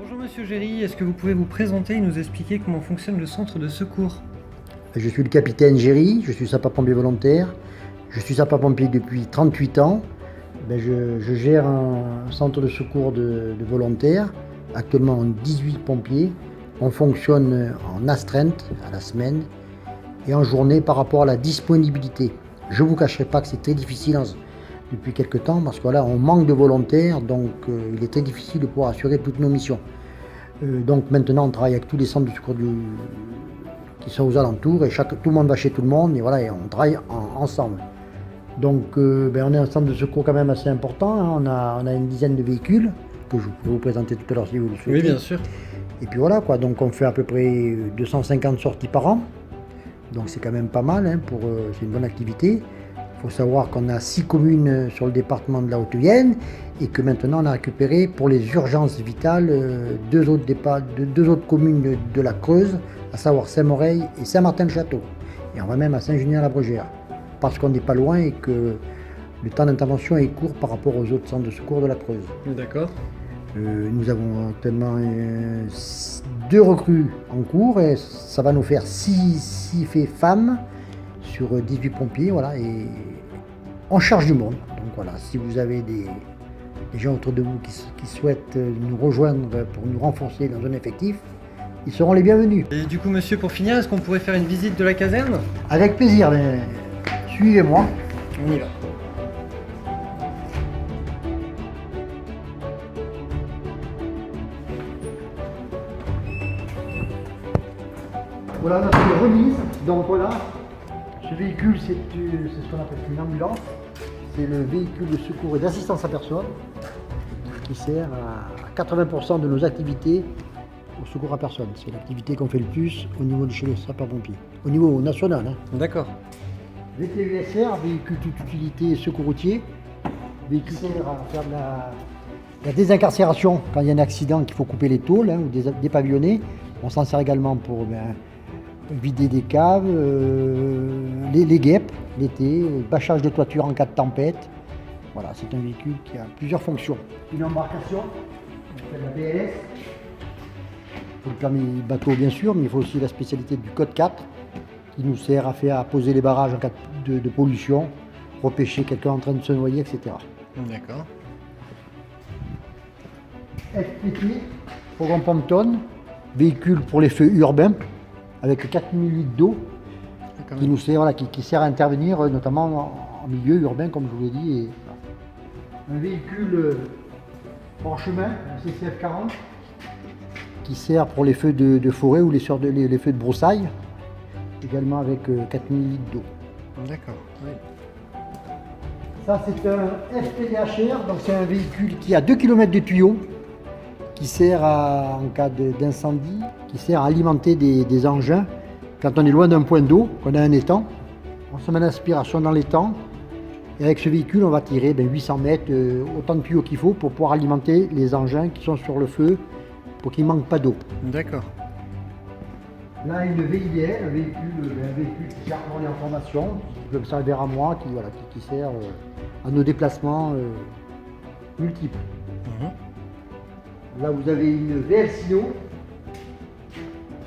Bonjour Monsieur Géry, est-ce que vous pouvez vous présenter et nous expliquer comment fonctionne le centre de secours? Je suis le capitaine Géry, je suis sapeur-pompier volontaire. Je suis sapeur-pompier depuis 38 ans. Je gère un centre de secours de volontaires. Actuellement, 18 pompiers. On fonctionne en astreinte à la semaine et en journée par rapport à la disponibilité. Je ne vous cacherai pas que c'est très difficile depuis quelques temps parce que voilà, on manque de volontaires, donc il est très difficile de pouvoir assurer toutes nos missions. Donc maintenant, on travaille avec tous les centres de secours qui sont aux alentours et tout le monde va chez tout le monde et voilà, et on travaille ensemble. Donc on est un centre de secours quand même assez important, hein. On a une dizaine de véhicules que je peux vous présenter tout à l'heure si vous le souhaitez. Oui, bien sûr. Et puis voilà quoi, donc on fait à peu près 250 sorties par an, donc c'est quand même pas mal, hein, c'est une bonne activité. Il faut savoir qu'on a 6 communes sur le département de la Haute-Vienne et que maintenant on a récupéré pour les urgences vitales deux autres communes de la Creuse, à savoir Saint-Moreil et Saint-Martin-le-Château. Et on va même à Saint-Junien-la-Brégère, parce qu'on n'est pas loin et que le temps d'intervention est court par rapport aux autres centres de secours de la Creuse. D'accord. Nous avons actuellement 2 recrues en cours et ça va nous faire 6 femmes sur 18 pompiers, voilà, et on charge du monde. Donc voilà, si vous avez des gens autour de vous qui souhaitent nous rejoindre pour nous renforcer dans un effectif, ils seront les bienvenus. Et du coup, monsieur, pour finir, est-ce qu'on pourrait faire une visite de la caserne? Avec plaisir, mais suivez-moi. On y va. Voilà notre remise. Donc voilà, ce véhicule, c'est ce qu'on appelle une ambulance. C'est le véhicule de secours et d'assistance à personne qui sert à 80% de nos activités au secours à personne. C'est l'activité qu'on fait le plus au niveau de chez les sapeurs-pompiers, au niveau national, hein. D'accord. VTUSR, véhicule toute utilité secours routier, véhicule qui sert à faire de la désincarcération quand il y a un accident qu'il faut couper les tôles, hein, ou dépavillonner. On s'en sert également pour vider des caves, les guêpes l'été, bâchage de toiture en cas de tempête. Voilà, c'est un véhicule qui a plusieurs fonctions. Une embarcation, on fait de la BLS. Il faut le permis bateau bien sûr, mais il faut aussi la spécialité du code 4 qui nous sert à poser les barrages en cas de pollution, repêcher quelqu'un en train de se noyer, etc. D'accord. FPT, Fourgon Pompe-tonne, véhicule pour les feux urbains avec 4000 litres d'eau qui nous sert, voilà, qui sert à intervenir notamment en milieu urbain comme je vous l'ai dit. Et, voilà. Un véhicule hors chemin, un CCF 40, qui sert pour les feux de forêt ou les feux de broussailles, également avec 4000 litres d'eau. D'accord. Oui. Ça c'est un FPDHR, donc c'est un véhicule qui a 2 km de tuyaux, qui sert en cas d'incendie, qui sert à alimenter des engins. Quand on est loin d'un point d'eau, qu'on a un étang, on se met l'aspiration dans l'étang et avec ce véhicule on va tirer 800 mètres, autant de tuyaux qu'il faut pour pouvoir alimenter les engins qui sont sur le feu pour qu'il ne manque pas d'eau. D'accord. Là une VIDL, un véhicule qui sert pour les informations, qui peut me servir à moi, qui sert à nos déplacements multiples. Là vous avez une VL Sino,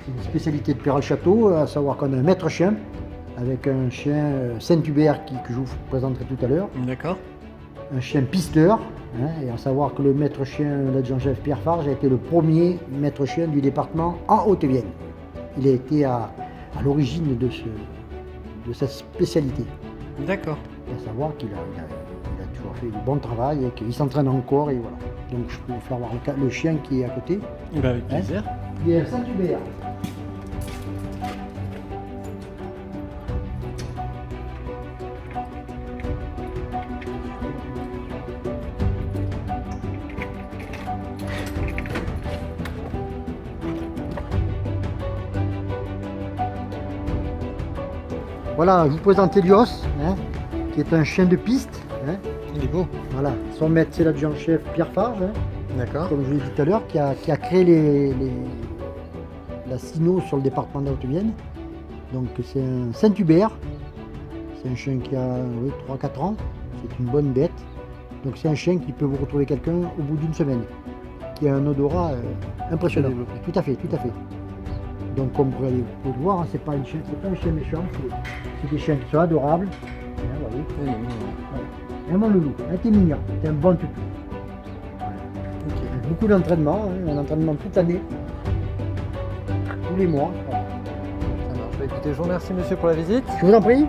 c'est une spécialité de Perral-Château, à savoir qu'on a un maître chien avec un chien Saint-Hubert que je vous présenterai tout à l'heure. D'accord. Un chien pisteur, hein, et à savoir que le maître chien, l'adjudant-chef Pierre Farge, a été le premier maître chien du département en Haute-Vienne. Il a été à l'origine de cette spécialité. D'accord. À savoir qu'il a toujours fait du bon travail et qu'il s'entraîne encore et voilà. Donc je peux vous faire voir le chien qui est à côté. Avec plaisir. Il est un Saint-Hubert. Voilà, je vous présente Helios, hein, qui est un chien de piste. Hein. Il est beau. Voilà, son maître c'est l'adjudant-chef Pierre Farge, hein, D'accord. comme je l'ai dit tout à l'heure, qui a créé la Sino sur le département de la Haute-Vienne. Donc c'est un Saint-Hubert, c'est un chien qui a 3-4 ans, c'est une bonne bête. Donc c'est un chien qui peut vous retrouver quelqu'un au bout d'une semaine. qui a un odorat impressionnant. Développé. Tout à fait, tout à fait. Donc comme vous allez le voir, hein, c'est pas un chien méchant, c'est des chiens qui sont adorables. Hein, voilà. Ouais, mais, Voilà. Et mon loulou, hein, t'es mignon, t'es un bon toutou. ok. Beaucoup d'entraînement, hein, un entraînement toute l'année, tous les mois. Voilà. Ça marche. Bah, écoutez, je vous remercie monsieur pour la visite. Je vous en prie.